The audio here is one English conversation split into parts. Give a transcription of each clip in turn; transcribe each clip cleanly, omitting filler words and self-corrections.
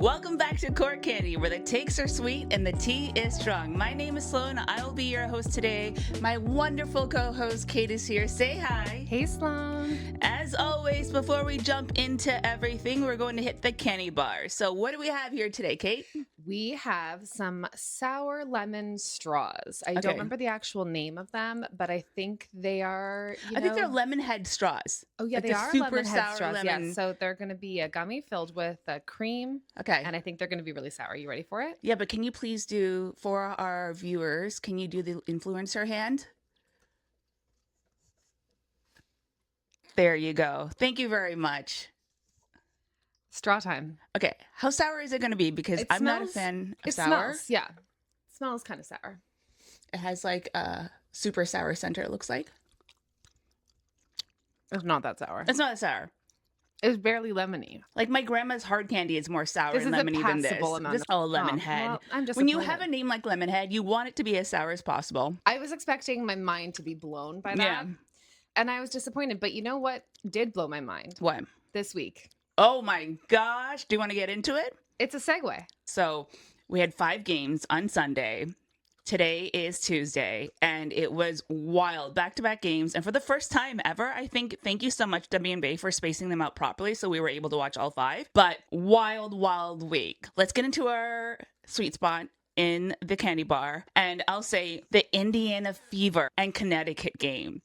Welcome back to Court Candy, where the takes are sweet and the tea is strong. My name is Sloan. I will be your host today. My wonderful co-host Kate is here. Say hi. Hey, Sloan. As always, before we jump into everything, we're going to hit the candy bar. So what do we have here today, Kate? We have some sour lemon straws. I don't remember the actual name of them, but I think they are, I think they're lemon head straws. Oh, yeah, like they are super lemon head sour straws. lemon. Yeah, so they're going to be a gummy filled with cream. Okay. And I think they're going to be really sour. Are you ready for it? Yeah, but can you please do, for our viewers, can you do the influencer hand? There you go. Thank you very much. Straw time. Okay, how sour is it going to be? Because I'm not a fan of sour. Smells, yeah. It smells kind of sour. It has like a super sour center, it looks like. It's not that sour. It's not that sour. It's barely lemony. Like my grandma's hard candy is more sour and lemony than this. Lemonhead. Well, I'm when you have a name like Lemonhead, you want it to be as sour as possible. I was expecting my mind to be blown by that. Yeah. And I was disappointed. But you know what did blow my mind? What? This week. Oh my gosh. Do you want to get into it? It's a segue. So we had 5 games on Sunday. Today is Tuesday, and it was wild. Back-to-back games. And for the first time ever, I think, thank you so much, WNBA, for spacing them out properly so we were able to watch all 5. But wild, wild week. Let's get into our sweet spot in the candy bar. And I'll say the Indiana Fever and Connecticut game.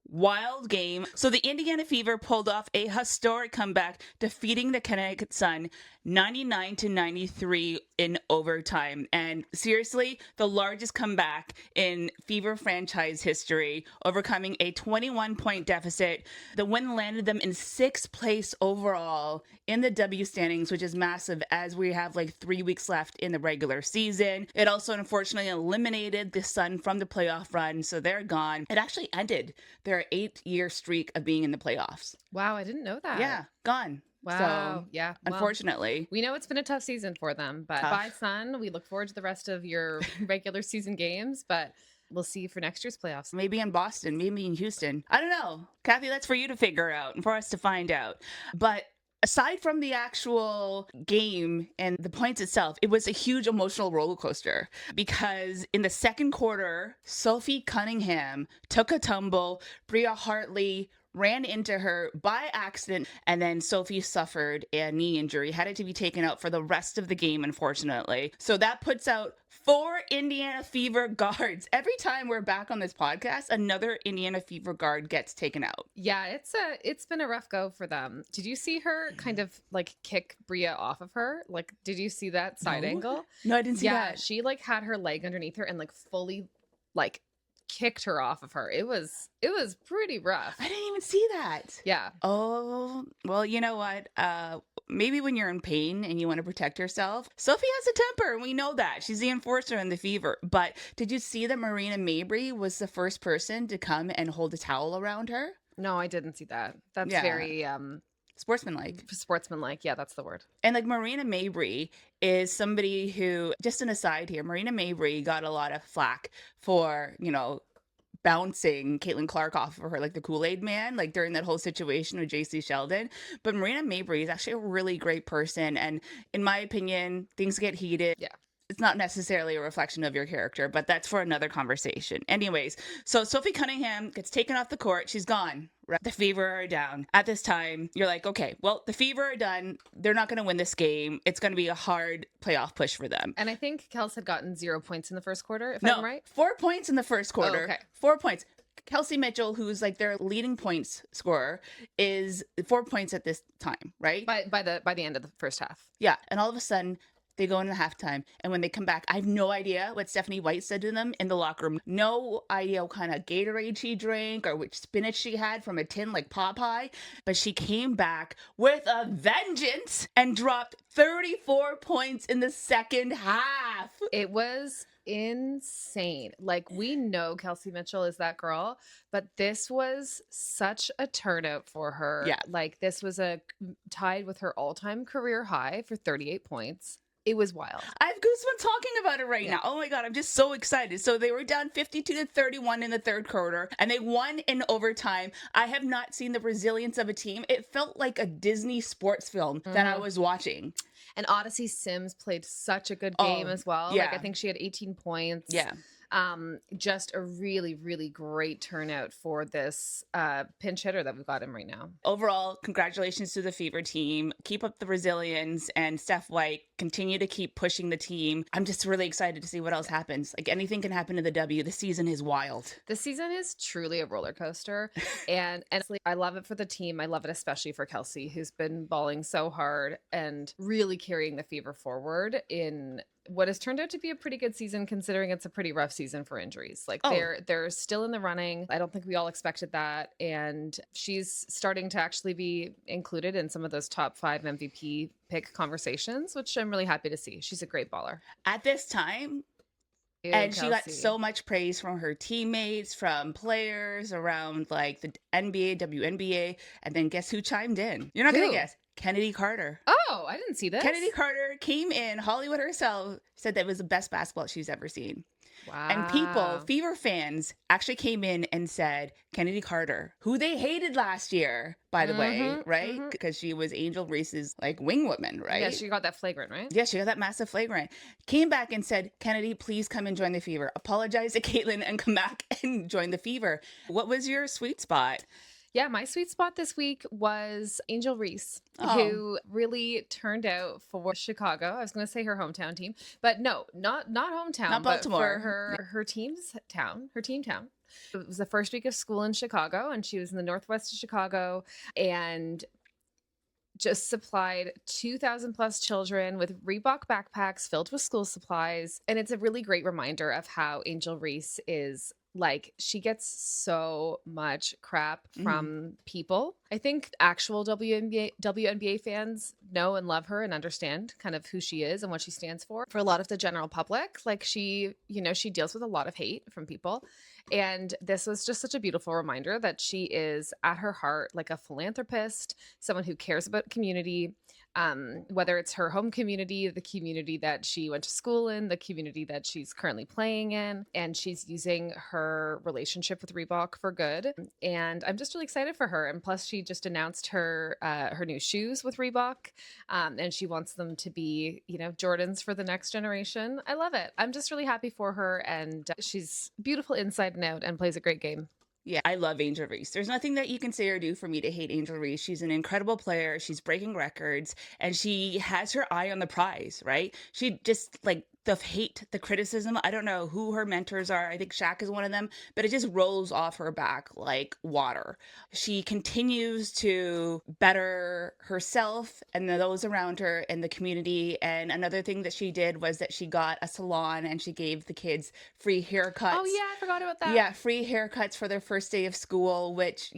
Wild game. So the Indiana Fever pulled off a historic comeback, defeating the Connecticut Sun 99-93 in overtime. And seriously, the largest comeback in Fever franchise history, overcoming a 21-point deficit. The win landed them in 6th place overall in the W standings, which is massive as we have like 3 weeks left in the regular season. It also unfortunately eliminated the Sun from the playoff run, so they're gone. It actually ended their 8-year streak of being in the playoffs. Wow, I didn't know that. Yeah, gone. Wow. So, yeah. Well, unfortunately. We know it's been a tough season for them, but bye, Sun. We look forward to the rest of your regular season games, but we'll see you for next year's playoffs. Maybe in Boston, maybe in Houston. I don't know. Kathy, that's for you to figure out and for us to find out. But aside from the actual game and the points itself, it was a huge emotional roller coaster because in the second quarter, Sophie Cunningham took a tumble. Bria Hartley ran into her by accident, and then Sophie suffered a knee injury, had it to be taken out for the rest of the game, unfortunately. So that puts out 4 Indiana Fever guards. Every time we're back on this podcast, another Indiana Fever guard gets taken out. Yeah, it's been a rough go for them. Did you see her kind of like kick Bria off of her? Like, did you see that side angle? No, I didn't see that. Yeah, she like had her leg underneath her and like fully like kicked her off of her. It was pretty rough. I didn't even see that. Yeah. Oh, well, you know what? Maybe when you're in pain and you want to protect yourself, Sophie has a temper, and we know that. She's the enforcer in the Fever. But did you see that Marina Mabry was the first person to come and hold a towel around her? No, I didn't see that. That's very sportsmanlike. Sportsmanlike, yeah, that's the word. And like Marina Mabry is somebody who, just an aside here, Marina Mabry got a lot of flack for, bouncing Caitlin Clark off of her, like the Kool-Aid man, like during that whole situation with JC Sheldon. But Marina Mabry is actually a really great person. And in my opinion, things get heated. Yeah. It's not necessarily a reflection of your character, but that's for another conversation. Anyways, so Sophie Cunningham gets taken off the court. She's gone. The Fever are down. At this time, you're like, okay, well, the Fever are done. They're not going to win this game. It's going to be a hard playoff push for them. And I think Kels had gotten 0 points in the first quarter, if I'm right? 4 points in the first quarter. Oh, okay. 4 points. Kelsey Mitchell, who's like their leading points scorer, is 4 points at this time, right? By the end of the first half. Yeah. And all of a sudden, they go into halftime, and when they come back, I have no idea what Stephanie White said to them in the locker room. No idea what kind of Gatorade she drank or which spinach she had from a tin like Popeye, but she came back with a vengeance and dropped 34 points in the second half. It was insane. Like, we know Kelsey Mitchell is that girl, but this was such a turnout for her. Yeah. Like, this was tied with her all-time career high for 38 points. It was wild. I have goosebumps talking about it right now. Oh my God, I'm just so excited. So they were down 52-31 in the third quarter, and they won in overtime. I have not seen the resilience of a team. It felt like a Disney sports film that I was watching. And Odyssey Sims played such a good game Oh, as well. Like I yeah. think she had 18 points. Yeah. Just a really, really great turnout for this pinch hitter that we've got him right now. Overall, congratulations to the Fever team. Keep up the resilience, and Steph White, continue to keep pushing the team. I'm just really excited to see what else happens. Like, anything can happen to the W. The season is wild. The season is truly a roller coaster. And honestly, I love it for the team. I love it especially for Kelsey, who's been balling so hard and really carrying the Fever forward in what has turned out to be a pretty good season, considering it's a pretty rough season for injuries. Like they're still in the running. I don't think we all expected that. And she's starting to actually be included in some of those top 5 MVP pick conversations, which I'm really happy to see. She's a great baller. At this time, and she got so much praise from her teammates, from players around like the NBA, WNBA, and then guess who chimed in? You're not going to guess. Kennedy Carter. Oh, I didn't see this. Kennedy Carter came in, Hollywood herself, said that it was the best basketball she's ever seen. Wow. And people, Fever fans, actually came in and said, Kennedy Carter, who they hated last year, by the way, right? Because she was Angel Reese's like wing woman, right? Yeah, she got that flagrant, right? Yeah, she got that massive flagrant. Came back and said, Kennedy, please come and join the Fever. Apologize to Caitlin and come back and join the Fever. What was your sweet spot? Yeah, my sweet spot this week was Angel Reese, who really turned out for Chicago. I was going to say her hometown team, but no, not hometown, not Baltimore. But for her team's town, her team town. It was the first week of school in Chicago, and she was in the northwest of Chicago, and just supplied 2,000 plus children with Reebok backpacks filled with school supplies. And it's a really great reminder of how Angel Reese is. Like, she gets so much crap from people. I think actual WNBA fans know and love her and understand kind of who she is and what she stands for. For a lot of the general public, like she deals with a lot of hate from people. And this was just such a beautiful reminder that she is at her heart like a philanthropist, someone who cares about community, whether it's her home community, the community that she went to school in, the community that she's currently playing in, and she's using her relationship with Reebok for good. And I'm just really excited for her. And plus, she just announced her new shoes with Reebok, and she wants them to be, Jordans for the next generation. I love it. I'm just really happy for her, and she's beautiful inside and out and plays a great game. Yeah, I love Angel Reese. There's nothing that you can say or do for me to hate Angel Reese. She's an incredible player. She's breaking records, and she has her eye on the prize, right? She just like the hate, the criticism. I don't know who her mentors are. I think Shaq is one of them, but it just rolls off her back like water. She continues to better herself and those around her and the community. And another thing that she did was that she got a salon and she gave the kids free haircuts. Oh yeah, I forgot about that. Yeah, free haircuts for their first day of school, which,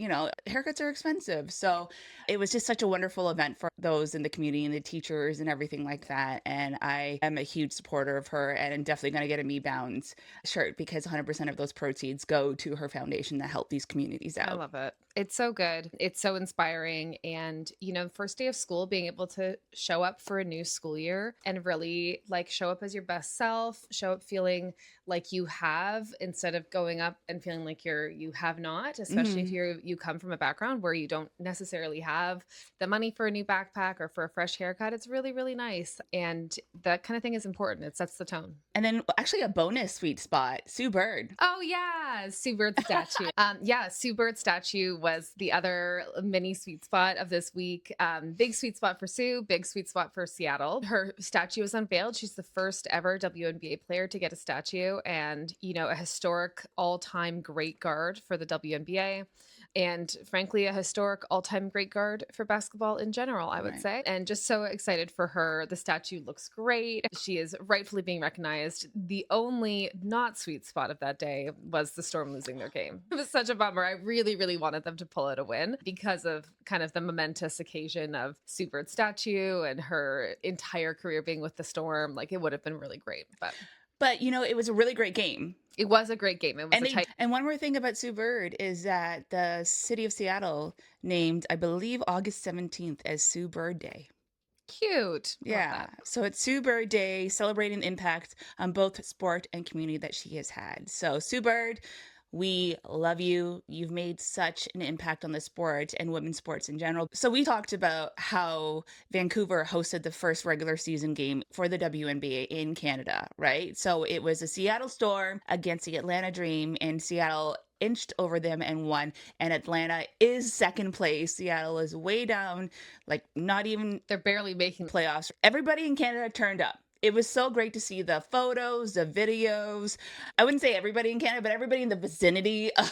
haircuts are expensive. So it was just such a wonderful event for those in the community and the teachers and everything like that. And I am a huge supporter of her, and I'm definitely going to get a Me Bounds shirt because 100% of those proceeds go to her foundation to help these communities out. I love it. It's so good. It's so inspiring. And, first day of school, being able to show up for a new school year and really like show up as your best self, show up feeling like you have, instead of going up and feeling like you have not, especially if you come from a background where you don't necessarily have the money for a new backpack or for a fresh haircut. It's really, really nice. And that kind of thing is important. It sets the tone. And then actually a bonus sweet spot, Sue Bird. Oh yeah, Sue Bird statue. Sue Bird statue was the other mini sweet spot of this week. Big sweet spot for Sue, big sweet spot for Seattle. Her statue was unveiled. She's the first ever WNBA player to get a statue, and a historic all-time great guard for the WNBA. And frankly, a historic all-time great guard for basketball in general, I would say. And just so excited for her. The statue looks great. She is rightfully being recognized. The only not sweet spot of that day was the Storm losing their game. It was such a bummer. I really, really wanted them to pull out a win because of kind of the momentous occasion of Sue Bird's statue and her entire career being with the Storm. Like, it would have been really great. But it was a really great game. It was a great game. It was and one more thing about Sue Bird is that the city of Seattle named, I believe, August 17th as Sue Bird Day. Cute. Yeah. So it's Sue Bird Day, celebrating the impact on both sport and community that she has had. So Sue Bird, We love you. You've made such an impact on the sport and women's sports in general. So we talked about how Vancouver hosted the first regular season game for the WNBA in Canada, right? So it was a Seattle Storm against the Atlanta Dream, and Seattle inched over them and won. And Atlanta is second place. Seattle is way down, like not even They're barely making playoffs. Everybody in Canada turned up. It was so great to see the photos, the videos. I wouldn't say everybody in Canada, but everybody in the vicinity of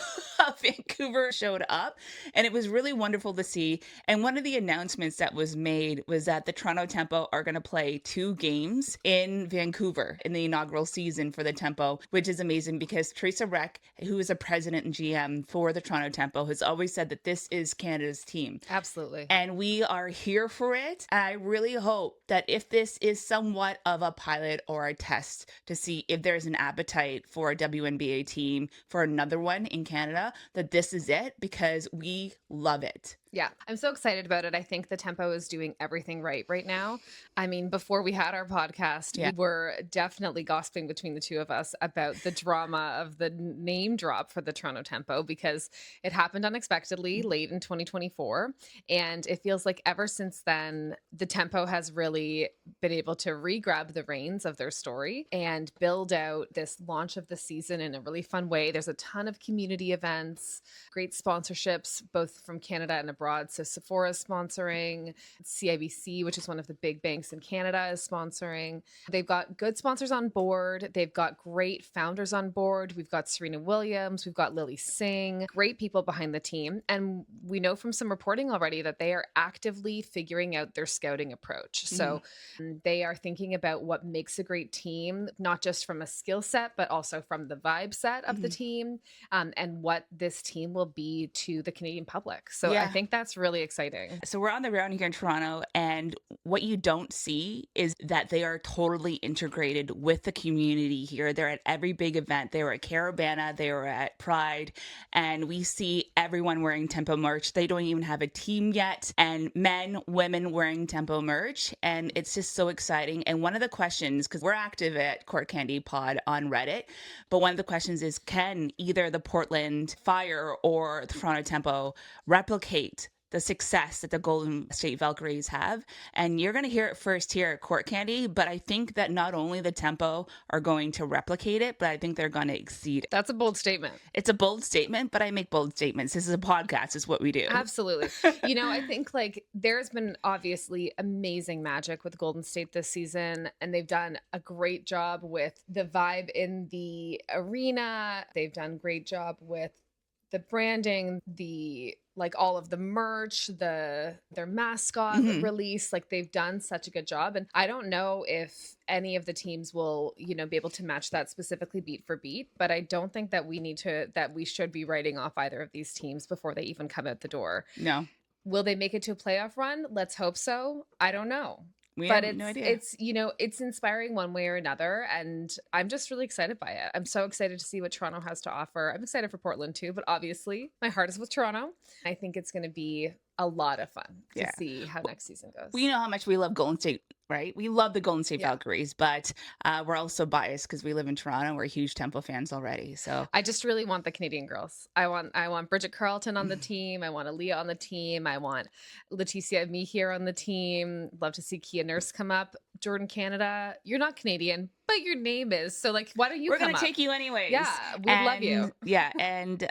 Vancouver showed up. And it was really wonderful to see. And one of the announcements that was made was that the Toronto Tempo are going to play 2 games in Vancouver in the inaugural season for the Tempo, which is amazing because Teresa Reck, who is a president and GM for the Toronto Tempo, has always said that this is Canada's team. Absolutely. And we are here for it. I really hope that if this is somewhat of a pilot or a test to see if there's an appetite for a WNBA team for another one in Canada, that this is it, because we love it. Yeah, I'm so excited about it. I think the Tempo is doing everything right now. I mean, before we had our podcast, we were definitely gossiping between the two of us about the drama of the name drop for the Toronto Tempo, because it happened unexpectedly late in 2024. And it feels like ever since then, the Tempo has really been able to re-grab the reins of their story and build out this launch of the season in a really fun way. There's a ton of community events, great sponsorships, both from Canada and abroad. So Sephora is sponsoring, CIBC, which is one of the big banks in Canada, is sponsoring. They've got good sponsors on board. They've got great founders on board. We've got Serena Williams. We've got Lily Singh, great people behind the team. And we know from some reporting already that they are actively figuring out their scouting approach. So they are thinking about what makes a great team, not just from a skill set, but also from the vibe set of the team, and what this team will be to the Canadian public. So I think that's really exciting. So we're on the ground here in Toronto, and what you don't see is that they are totally integrated with the community here. They're at every big event. They were at Caravana, they were at Pride, and we see everyone wearing Tempo merch. They don't even have a team yet, and men, women wearing Tempo merch, and it's just so exciting. And one of the questions, because we're active at Court Candy Pod on Reddit, but one of the questions is, can either the Portland Fire or the Toronto Tempo replicate the success that the Golden State Valkyries have? And you're going to hear it first here at Court Candy, but I think that not only the Tempo are going to replicate it, but I think they're going to exceed it. That's a bold statement. It's a bold statement, but I make bold statements. This is a podcast, is what we do. Absolutely. You know, I think like there's been obviously amazing magic with Golden State this season, and they've done a great job with the vibe in the arena. They've done a great job with the branding, the like all of the merch, their mascot release, like they've done such a good job. And I don't know if any of the teams will, you know, be able to match that specifically beat for beat, but I don't think that we should be writing off either of these teams before they even come out the door. No. Will they make it to a playoff run? Let's hope so. I don't know. But no idea. It's, you know, it's inspiring one way or another. And I'm just really excited by it. I'm so excited to see what Toronto has to offer. I'm excited for Portland too, but obviously my heart is with Toronto. I think it's going to be a lot of fun to see how next season goes. We know how much we love Golden State, right? We love the Golden State Valkyries, but we're also biased because we live in Toronto. We're huge Tempo fans already. So I just really want the Canadian girls. I want Bridget Carlton on the team. I want Aaliyah on the team. I want Leticia Amihere on the team. Love to see Kia Nurse come up. Jordan Canada, you're not Canadian, but your name is. So like, why don't you We're come going to take you anyways. Yeah, we'd love you. Yeah, and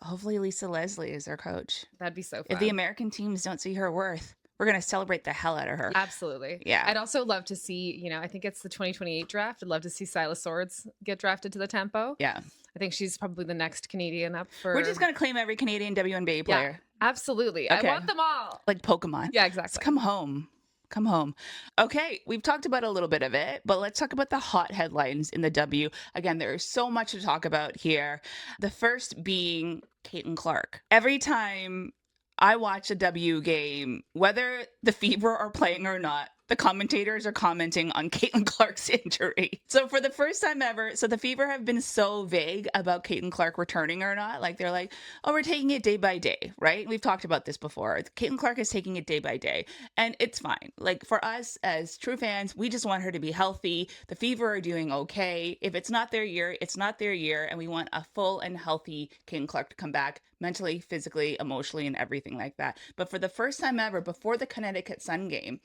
hopefully Lisa Leslie is our coach. That'd be so fun. If the American teams don't see her worth, we're going to celebrate the hell out of her. Absolutely. Yeah. I'd also love to see, you know, I think it's the 2028 draft. I'd love to see Silas Swords get drafted to the Tempo. Yeah. I think she's probably the next Canadian up for... We're just going to claim every Canadian WNBA player. Yeah, absolutely. Okay. I want them all. Like Pokemon. Yeah, exactly. Let's come home. Come home. Okay, we've talked about a little bit of it, but let's talk about the hot headlines in the W. Again, there is so much to talk about here. The first being Caitlin Clark. Every time I watch a W game, whether the Fever are playing or not, the commentators are commenting on Caitlin Clark's injury. So for the first time ever, so the Fever have been so vague about Caitlin Clark returning or not. Like they're like, oh, we're taking it day by day, right? We've talked about this before. Caitlin Clark is taking it day by day, and it's fine. Like for us as true fans, we just want her to be healthy. The Fever are doing okay. If it's not their year, it's not their year, and we want a full and healthy Caitlin Clark to come back mentally, physically, emotionally, and everything like that. But for the first time ever, before the Connecticut Sun game,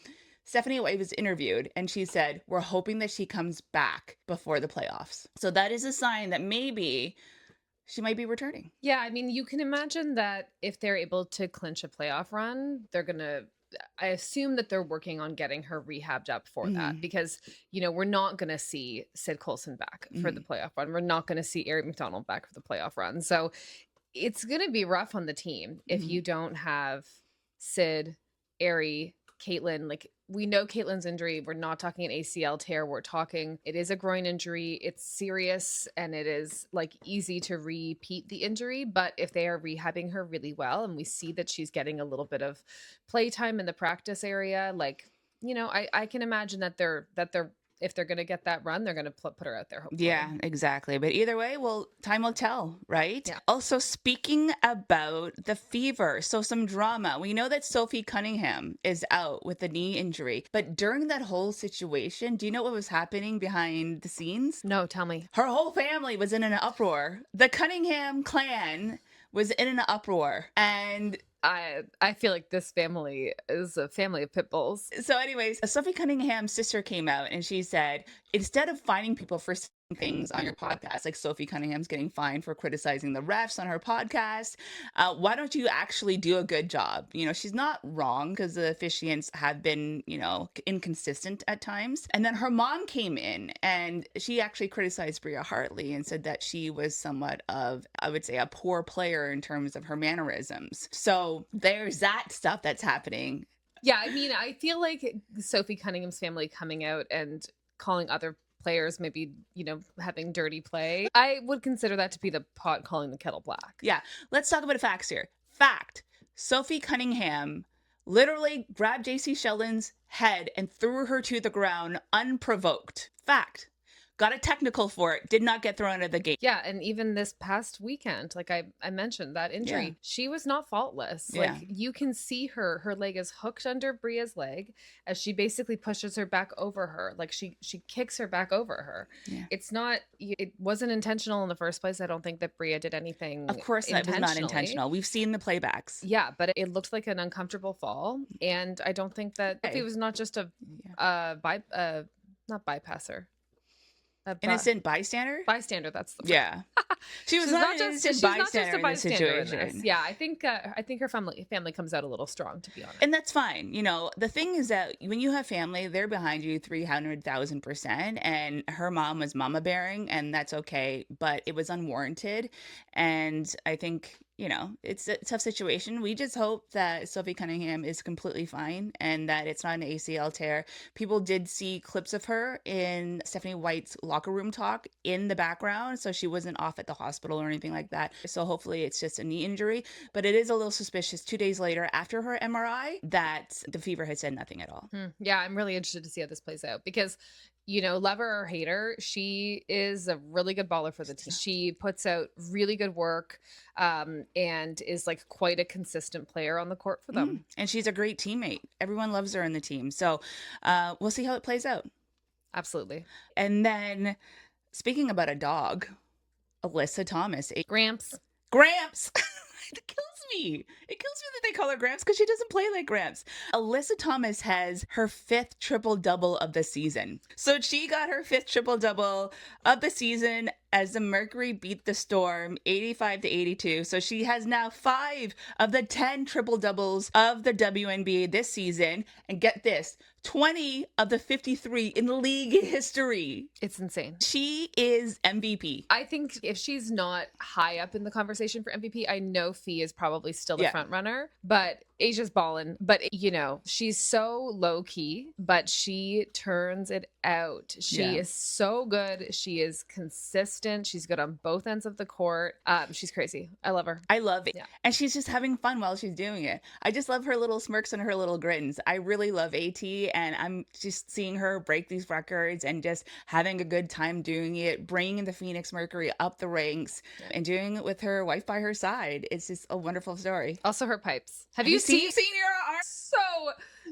Stephanie White was interviewed and she said, we're hoping that she comes back before the playoffs. So that is a sign that maybe she might be returning. Yeah, I mean, you can imagine that if they're able to clinch a playoff run, they're going to, I assume that they're working on getting her rehabbed up for that because, you know, we're not going to see Sid Colson back for the playoff run. We're not going to see Eric McDonald back for the playoff run. So it's going to be rough on the team if you don't have Sid, Ari, Caitlin. Like, we know Caitlin's injury. We're not talking an ACL tear. We're talking, it is a groin injury. It's serious and it is like easy to repeat the injury. But if they are rehabbing her really well and we see that she's getting a little bit of playtime in the practice area, like, you know, I can imagine that they're if they're going to get that run, they're going to put her out there, hopefully. Yeah, exactly. But either way, well, time will tell, right? Yeah. Also, speaking about the Fever, so some drama. We know that Sophie Cunningham is out with a knee injury. But during that whole situation, do you know what was happening behind the scenes? No, tell me. Her whole family was in an uproar. The Cunningham clan was in an uproar. And I feel like this family is a family of pit bulls. so anyways, Sophie Cunningham's sister came out and she said, instead of fining people for saying things on your podcast, like Sophie Cunningham's getting fined for criticizing the refs on her podcast, why don't you actually do a good job? You know, she's not wrong because the officiants have been, you know, inconsistent at times. And then her mom came in and she actually criticized Bria Hartley and said that she was somewhat of, I would say, a poor player in terms of her mannerisms. So there's that stuff that's happening. Yeah, I mean, I feel like Sophie Cunningham's family coming out and calling other players maybe, you know, having dirty play, I would consider that to be the pot calling the kettle black. Yeah, let's talk about facts here. Fact, Sophie Cunningham literally grabbed JC Sheldon's head and threw her to the ground unprovoked. Fact. Got a technical for it, did not get thrown out of the game. Yeah, and even this past weekend, like I mentioned, that injury, she was not faultless. Like you can see her leg is hooked under Bria's leg as she basically pushes her back over her. Like she kicks her back over her. Yeah. It wasn't intentional in the first place. I don't think that Bria did anything. Of course that was not intentional. We've seen the playbacks. Yeah, but it looked like an uncomfortable fall. And I don't think that it was not just not bypasser. Innocent bystander? Bystander, that's the word. Yeah. She was not an innocent bystander in this situation. Yeah, I think her family comes out a little strong, to be honest. And that's fine. You know, the thing is that when you have family, they're behind you 300,000%. And her mom was mama bearing, and that's okay. But it was unwarranted. And I think, you know, it's a tough situation. We just hope that Sophie Cunningham is completely fine and that it's not an ACL tear. People did see clips of her in Stephanie White's locker room talk in the background, so she wasn't off at the hospital or anything like that. So hopefully it's just a knee injury. But it is a little suspicious 2 days later after her MRI that the Fever had said nothing at all. Yeah, I'm really interested to see how this plays out because, you know, love her or hate her, she is a really good baller for the team. She puts out really good work and is like quite a consistent player on the court for them. And she's a great teammate. Everyone loves her in the team. So we'll see how it plays out. Absolutely. And then speaking about a dog, Alyssa Thomas. Gramps. It kills me. It kills me that they call her Gramps because she doesn't play like Gramps. Alyssa Thomas has her 5th triple-double of the season. So she got her 5th triple-double of the season as the Mercury beat the Storm 85-82. So she has now 5 of the 10 triple-doubles of the WNBA this season. And get this, 20 of the 53 in league history. It's insane. She is MVP. I think if she's not high up in the conversation for MVP, I know Fee is probably still the front runner, but Asia's ballin', but she's so low key, but she turns it out. She Yeah. is so good. She is consistent. She's good on both ends of the court. She's crazy. I love her. I love it. Yeah. And she's just having fun while she's doing it. I just love her little smirks and her little grins. I really love AT, and I'm just seeing her break these records and just having a good time doing it, bringing the Phoenix Mercury up the ranks and doing it with her wife by her side. It's just a wonderful story. Also her pipes. Have you seen her arms? So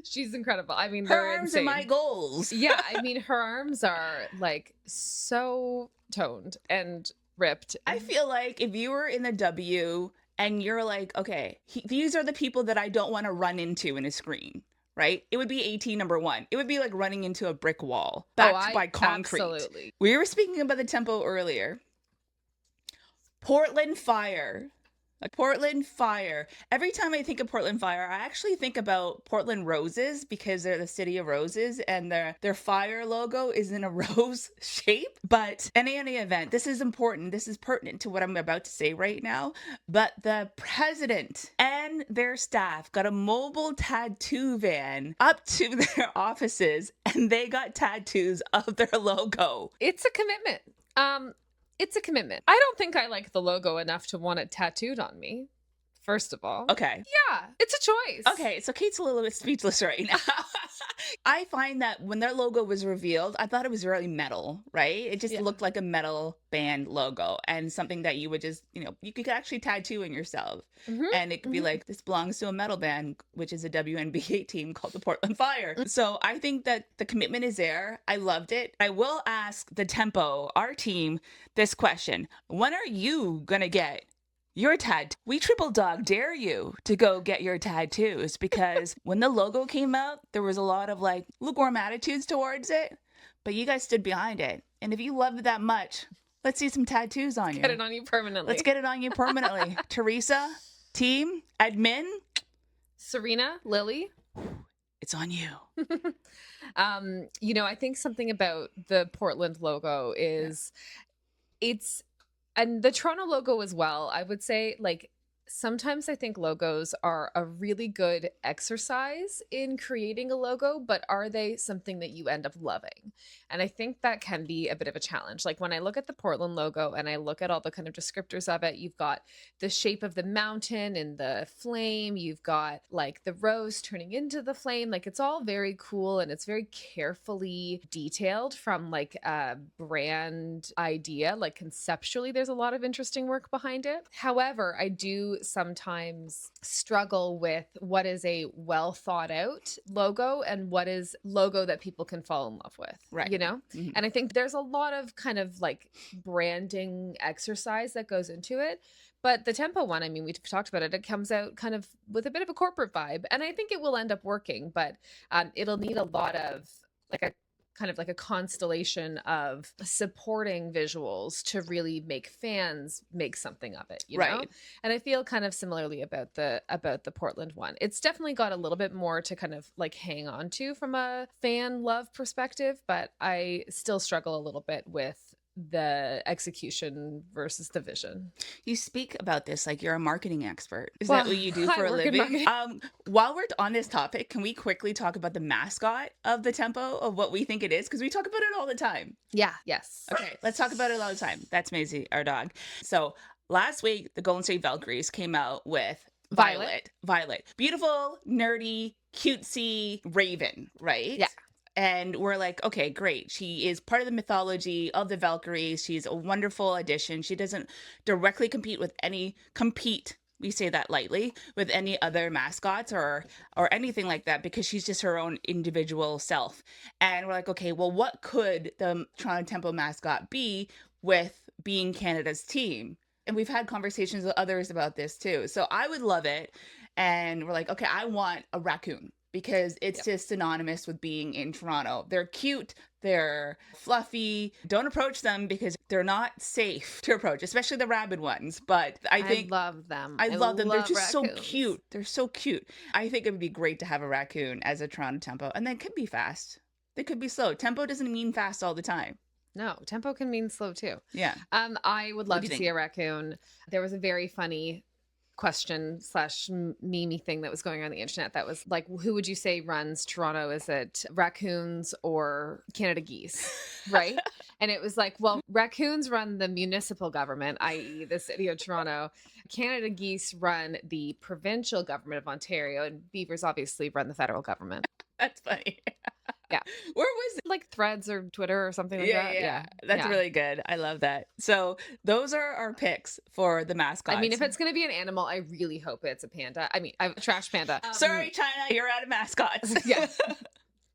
she's incredible. I mean, Her they're arms insane. are my goals. Yeah, I mean, her arms are like so toned and ripped. I feel like if you were in the W and you're like, okay, these are the people that I don't want to run into in a screen, right? It would be AT number one. It would be like running into a brick wall backed by concrete. Absolutely. We were speaking about the tempo earlier. Portland Fire. Portland Fire. Every time I think of Portland Fire, I actually think about Portland Roses because they're the city of roses and their fire logo is in a rose shape. But in any event, this is important. This is pertinent to what I'm about to say right now. But the president and their staff got a mobile tattoo van up to their offices and they got tattoos of their logo. It's a commitment. It's a commitment. I don't think I like the logo enough to want it tattooed on me, first of all. Okay. Yeah, it's a choice. Okay, so Kate's a little bit speechless right now. I find that when their logo was revealed, I thought it was really metal, right? It just looked like a metal band logo and something that you would just, you could actually tattoo in yourself. Mm-hmm. And it could be like, this belongs to a metal band, which is a WNBA team called the Portland Fire. So I think that the commitment is there. I loved it. I will ask the Tempo, our team, this question. When are you going to get your tattoo? We triple dog dare you to go get your tattoos because when the logo came out, there was a lot of like lukewarm attitudes towards it, but you guys stood behind it. And if you loved it that much, let's see some tattoos on you. Get it on you permanently. Let's get it on you permanently. Teresa, team, admin, Serena, Lily, it's on you. I think something about the Portland logo is and the Toronto logo as well. I would say, like, sometimes I think logos are a really good exercise in creating a logo, but are they something that you end up loving? And I think that can be a bit of a challenge. Like when I look at the Portland logo and I look at all the kind of descriptors of it, you've got the shape of the mountain and the flame, you've got like the rose turning into the flame. Like it's all very cool and it's very carefully detailed from like a brand idea. Like conceptually, there's a lot of interesting work behind it. However, I do sometimes struggle with what is a well thought out logo and what is logo that people can fall in love with, right? Mm-hmm. And I think there's a lot of kind of like branding exercise that goes into it. But the Tempo one, I mean, we've talked about it. It comes out kind of with a bit of a corporate vibe, and I think it will end up working. But it'll need a lot of like a kind of like a constellation of supporting visuals to really make fans make something of it, you know? And I feel kind of similarly about the Portland one. It's definitely got a little bit more to kind of like hang on to from a fan love perspective, but I still struggle a little bit with the execution versus the vision. You speak about this like you're a marketing expert. Is that what you do for a living? While we're on this topic, can we quickly talk about the mascot of the Tempo, of what we think it is? Because we talk about it all the time. Yeah. Yes. Okay. Let's talk about it all the time. That's Maisie, our dog. So last week, the Golden State Valkyries came out with Violet. Beautiful, nerdy, cutesy raven, right? Yeah. And we're like, okay, great. She is part of the mythology of the Valkyries. She's a wonderful addition. She doesn't directly compete, we say that lightly, with any other mascots or anything like that, because she's just her own individual self. And we're like, okay, well, what could the Toronto Tempo mascot be with being Canada's team? And we've had conversations with others about this too. So I would love it. And we're like, okay, I want a raccoon, because it's just synonymous with being in Toronto. They're cute, they're fluffy. Don't approach them because they're not safe to approach, especially the rabid ones. But I love them. I love them. They're just raccoons. So cute. They're so cute. I think it would be great to have a raccoon as a Toronto Tempo. And they could be fast. They could be slow. Tempo doesn't mean fast all the time. No, tempo can mean slow too. Yeah. I would love to see a raccoon. There was a very funny question slash meme thing that was going on the internet that was like, who would you say runs Toronto? Is it raccoons or Canada geese? Right. And it was like, well, raccoons run the municipal government, i.e. the city of Toronto. Canada geese run the provincial government of Ontario, and beavers obviously run the federal government. That's funny. Yeah. Where was it? Like Threads or Twitter or something like that. Yeah. That's really good. I love that. So those are our picks for the mascots. I mean, if it's going to be an animal, I really hope it's a panda. I mean, a trash panda. Sorry, China, you're out of mascots. Yeah.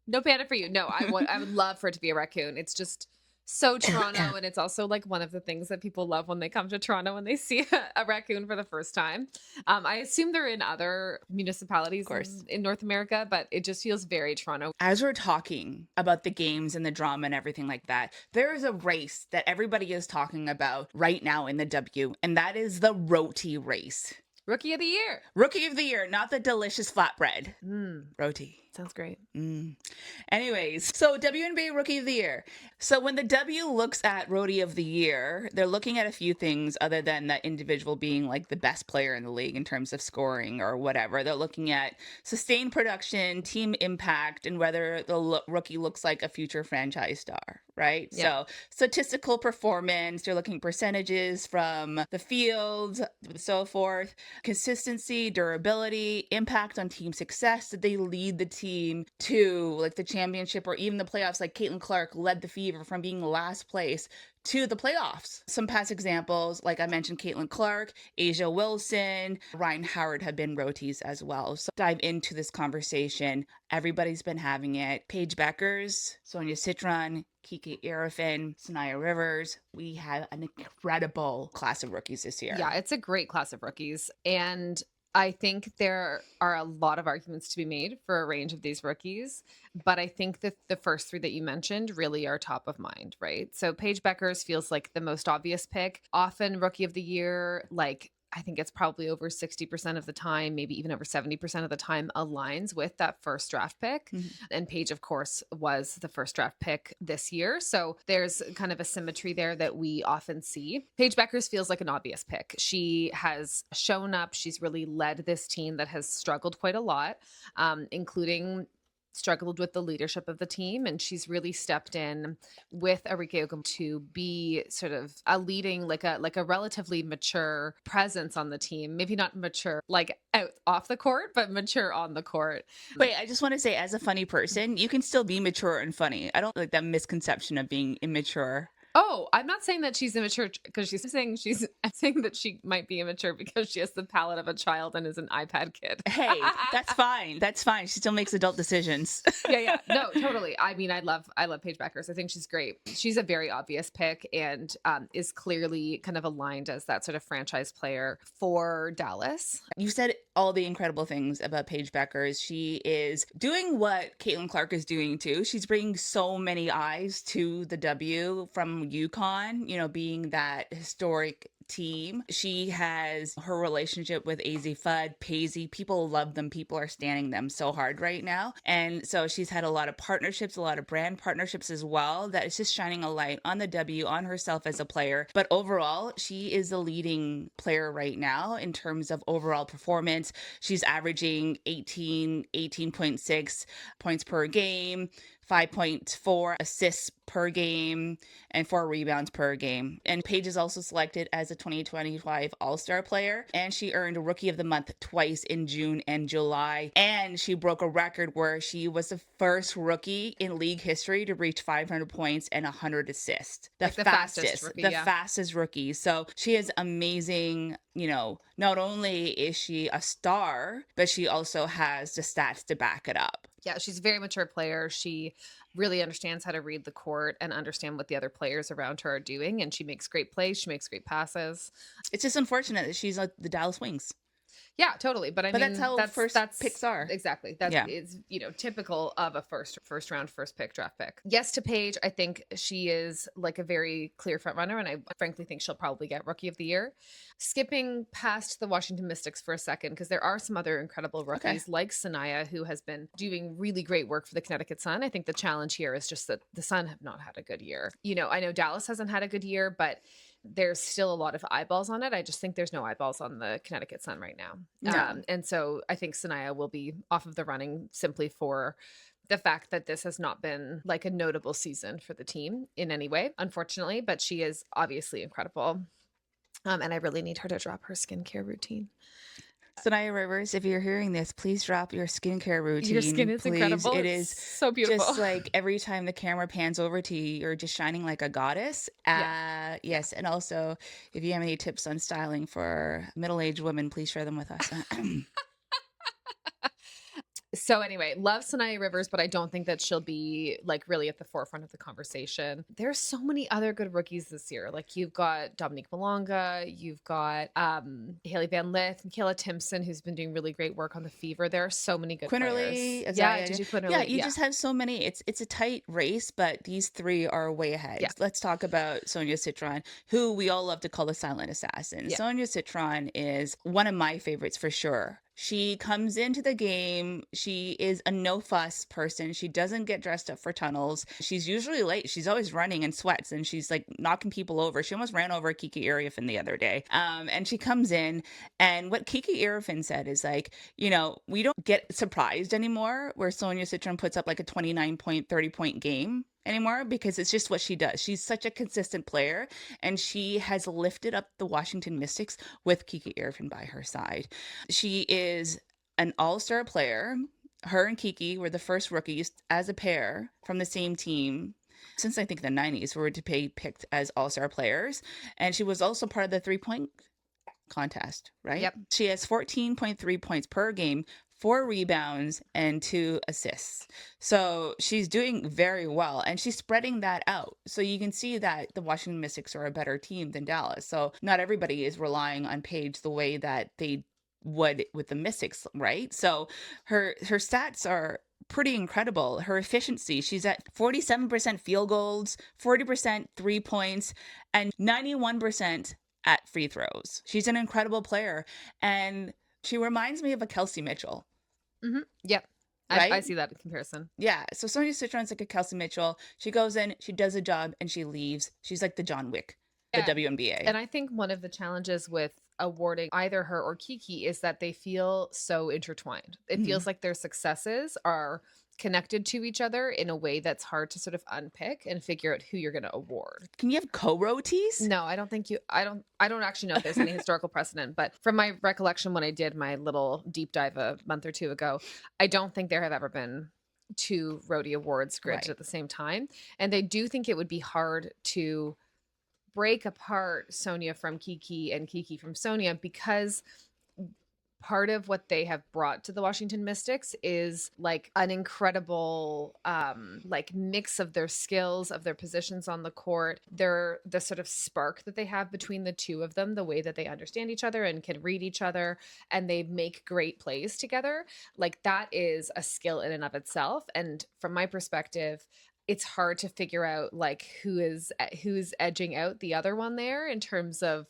No panda for you. No, I would love for it to be a raccoon. It's just so Toronto, and it's also like one of the things that people love when they come to Toronto when they see a raccoon for the first time. I assume they're in other municipalities in North America, but it just feels very Toronto. As we're talking about the games and the drama and everything like that, there is a race that everybody is talking about right now in the W, and that is the ROTY race. Rookie of the year. Rookie of the year, not the delicious flatbread. ROTY. Sounds great. Anyways, so WNBA Rookie of the Year. So when the W looks at Rookie of the Year, they're looking at a few things other than that individual being like the best player in the league in terms of scoring or whatever. They're looking at sustained production, team impact, and whether the rookie looks like a future franchise star, right? Yeah. So statistical performance, they're looking percentages from the field, so forth, consistency, durability, impact on team success. Did they lead the team to like the championship or even the playoffs? Like Caitlin Clark led the Fever from being last place to the playoffs. Some past examples, like I mentioned, Caitlin Clark, Asia Wilson, Ryan Howard have been roties as well. So dive into this conversation. Everybody's been having it. Paige Beckers, Sonia Citron, Kiki Arifin, Sanaya Rivers. We have an incredible class of rookies this year. Yeah, it's a great class of rookies. And I think there are a lot of arguments to be made for a range of these rookies, but I think that the first three that you mentioned really are top of mind, right? So Paige Beckers feels like the most obvious pick. Often Rookie of the Year, like I think it's probably over 60% of the time, maybe even over 70% of the time aligns with that first draft pick. And Paige, of course, was the first draft pick this year. So there's kind of a symmetry there that we often see. Paige Beckers feels like an obvious pick. She has shown up. She's really led this team that has struggled quite a lot, including struggled with the leadership of the team, and she's really stepped in with Arike Ogum to be sort of a leading, like a relatively mature presence on the team. Maybe not mature like out off the court, but mature on the court. Wait, I just want to say, as a funny person, you can still be mature and funny. I don't like that misconception of being immature. Oh, I'm not saying that she's immature because I'm saying that she might be immature because she has the palate of a child and is an iPad kid. Hey, that's fine. That's fine. She still makes adult decisions. Yeah. No, totally. I mean, I love Paige Beckers. I think she's great. She's a very obvious pick and is clearly kind of aligned as that sort of franchise player for Dallas. You said all the incredible things about Paige Beckers. She is doing what Caitlin Clark is doing too. She's bringing so many eyes to the W from UConn, being that historic team. She has her relationship with AZ Fudd, Paisley. People love them. People are standing them so hard right now. And so she's had a lot of partnerships, a lot of brand partnerships as well, that is just shining a light on the W, on herself as a player. But overall, she is the leading player right now in terms of overall performance. She's averaging 18.6 points per game, 5.4 assists per game, and 4 rebounds per game. And Paige is also selected as a 2025 All-Star player, and she earned Rookie of the Month twice in June and July. And she broke a record where she was the first rookie in league history to reach 500 points and 100 assists. The fastest rookie. So she is amazing. Not only is she a star, but she also has the stats to back it up. Yeah, she's a very mature player. She really understands how to read the court and understand what the other players around her are doing. And she makes great plays. She makes great passes. It's just unfortunate that she's like the Dallas Wings. Yeah, totally. But I mean, that's how first picks are. Exactly. That is, typical of a first round, first pick, draft pick. Yes, to Paige, I think she is like a very clear front runner, and I frankly think she'll probably get Rookie of the Year. Skipping past the Washington Mystics for a second, because there are some other incredible rookies like Sanaya, who has been doing really great work for the Connecticut Sun. I think the challenge here is just that the Sun have not had a good year. I know Dallas hasn't had a good year, but there's still a lot of eyeballs on it. I just think there's no eyeballs on the Connecticut Sun right now. No. And so I think Sanaya will be off of the running simply for the fact that this has not been like a notable season for the team in any way, unfortunately, but she is obviously incredible. And I really need her to drop her skincare routine. Sanaya Rivers, if you're hearing this, please drop your skincare routine. Your skin is please. incredible. It It's is so beautiful. just like every time the camera pans over to you, you're just shining like a goddess. Yes. And also, if you have any tips on styling for middle-aged women, please share them with us. So anyway, love Sanaya Rivers, but I don't think that she'll be like really at the forefront of the conversation. There's so many other good rookies this year. Like you've got Dominique Malonga, you've got Haley Van Lith, Michaela Timpson, who's been doing really great work on the Fever. There are so many good Quinterly, players. Azaya, Gigi Quinterly. yeah, you just have so many. It's a tight race, but these three are way ahead. Yeah. Let's talk about Sonia Citron, who we all love to call the silent assassin. Yeah. Sonia Citron is one of my favorites for sure. She comes into the game. She is a no fuss person. She doesn't get dressed up for tunnels. She's usually late. She's always running in sweats and she's like knocking people over. She almost ran over Kiki Arifin the other day. And she comes in, and what Kiki Arifin said is like, you know, we don't get surprised anymore where Sonia Citron puts up like a 29-point, 30-point game anymore, because it's just what she does. She's such a consistent player, and she has lifted up the Washington Mystics with Kiki Arifin by her side. She is an all-star player. Her and Kiki were the first rookies as a pair from the same team since I think the 90s were to be picked as all-star players. And she was also part of the 3-point contest, right? Yep. She has 14.3 points per game, 4 rebounds, and 2 assists. So she's doing very well, and she's spreading that out. So you can see that the Washington Mystics are a better team than Dallas. So not everybody is relying on Paige the way that they would with the Mystics, right? So her stats are pretty incredible. Her efficiency, she's at 47% field goals, 40% 3 points, and 91% at free throws. She's an incredible player, and she reminds me of a Kelsey Mitchell. Mm-hmm. Yep. Right? I see that in comparison. Yeah. So Sonia Citron's like a Kelsey Mitchell. She goes in, she does a job, and she leaves. She's like the John Wick, the WNBA. And I think one of the challenges with awarding either her or Kiki is that they feel so intertwined. It feels like their successes are connected to each other in a way that's hard to sort of unpick and figure out who you're going to award. Can you have co-roties? No, I don't think I don't actually know if there's any historical precedent, but from my recollection when I did my little deep dive a month or two ago, I don't think there have ever been 2 ROTY awards granted at the same time. And they do think it would be hard to break apart Sonia from Kiki and Kiki from Sonia, because part of what they have brought to the Washington Mystics is like an incredible like mix of their skills, of their positions on the court, the sort of spark that they have between the two of them, the way that they understand each other and can read each other, and they make great plays together. Like that is a skill in and of itself. And from my perspective, it's hard to figure out like who's edging out the other one there in terms of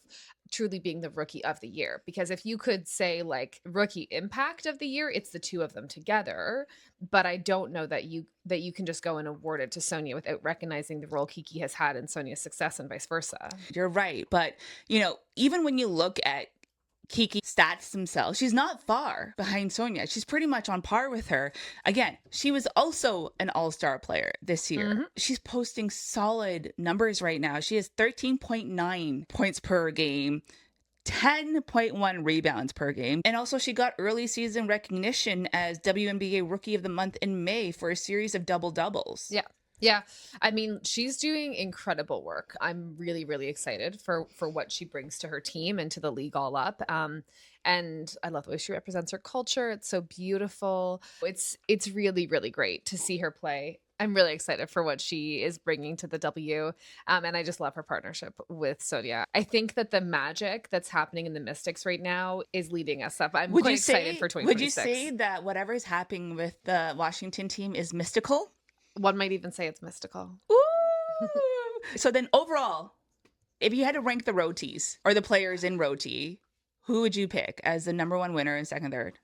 truly being the rookie of the year. Because if you could say like rookie impact of the year, it's the two of them together. But I don't know that you can just go and award it to Sonia without recognizing the role Kiki has had in Sonia's success and vice versa. You're right. But, you know, even when you look at Kiki stats themselves, she's not far behind Sonia. She's pretty much on par with her. Again, she was also an all-star player this year. Mm-hmm. She's posting solid numbers right now. She has 13.9 points per game, 10.1 rebounds per game. And also she got early season recognition as WNBA Rookie of the Month in May for a series of double-doubles. Yeah. Yeah. I mean, she's doing incredible work. I'm really, really excited for what she brings to her team and to the league all up. And I love the way she represents her culture. It's so beautiful. It's really, really great to see her play. I'm really excited for what she is bringing to the W. And I just love her partnership with Sonia. I think that the magic that's happening in the Mystics right now is leading us up. I'm quite excited for 2026. Would you say that whatever's happening with the Washington team is mystical? One might even say it's mystical. Ooh. So then overall, if you had to rank the ROTYs or the players in ROTY, who would you pick as the number one winner and second, third?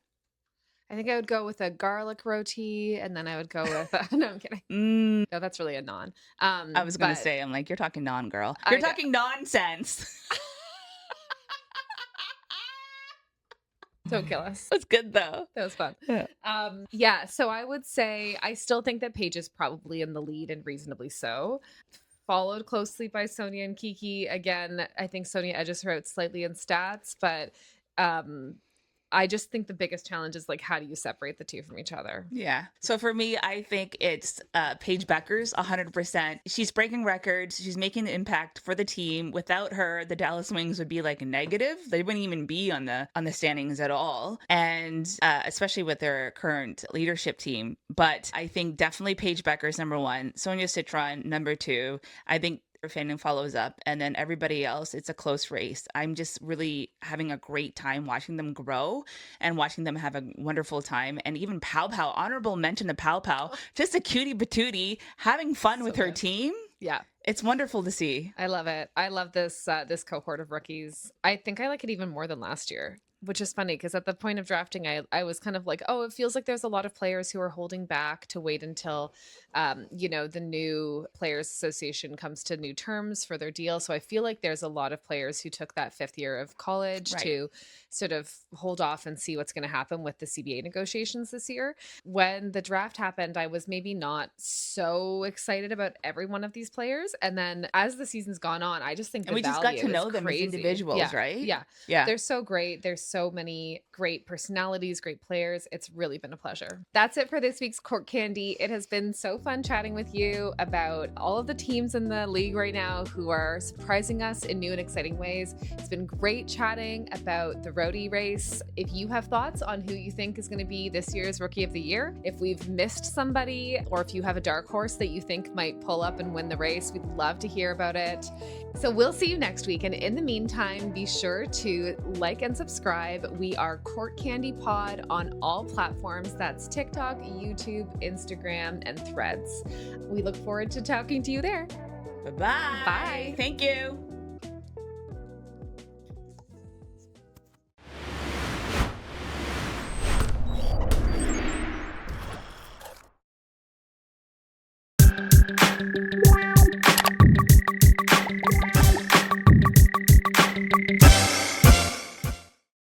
I think I would go with a garlic roti, and then I would go with no, I'm kidding. No, that's really a non. I was going to But say, I'm like, you're talking girl. I You're know. talking nonsense. Don't kill us. That's good though. That was fun. Yeah. Yeah, so I would say I still think that Paige is probably in the lead, and reasonably so. Followed closely by Sonia and Kiki. Again, I think Sonia edges her out slightly in stats, but I just think the biggest challenge is like, how do you separate the two from each other? Yeah. So for me, I think it's Paige Beckers 100%. She's breaking records. She's making an impact for the team. Without her, the Dallas Wings would be like negative. They wouldn't even be on the standings at all. And especially with their current leadership team. But I think definitely Paige Beckers number 1, Sonia Citron number 2. I think Fanning follows up, and then everybody else, it's a close race. I'm just really having a great time watching them grow and watching them have a wonderful time. And even Pow Pow, honorable mention to Pow Pow, just a cutie patootie having fun with her team. Yeah. It's wonderful to see. I love it. I love this this cohort of rookies. I think I like it even more than last year, which is funny because at the point of drafting, I was kind of like, oh, it feels like there's a lot of players who are holding back to wait until, the new Players Association comes to new terms for their deal. So I feel like there's a lot of players who took that 5th year of college to sort of hold off and see what's going to happen with the CBA negotiations this year. When the draft happened, I was maybe not so excited about every one of these players. And then as the season's gone on, I just think and we just got to know them as individuals, right? Yeah. Yeah. They're so great. There's so many great personalities, great players. It's really been a pleasure. That's it for this week's Court Candy. It has been so fun chatting with you about all of the teams in the league right now who are surprising us in new and exciting ways. It's been great chatting about the ROTY race. If you have thoughts on who you think is going to be this year's Rookie of the Year, if we've missed somebody, or if you have a dark horse that you think might pull up and win the race, we'd love to hear about it. So we'll see you next week. And in the meantime, be sure to like and subscribe. We are Court Candy Pod on all platforms. That's TikTok, YouTube, Instagram, and Threads. We look forward to talking to you there. Bye-bye. Bye. Thank you.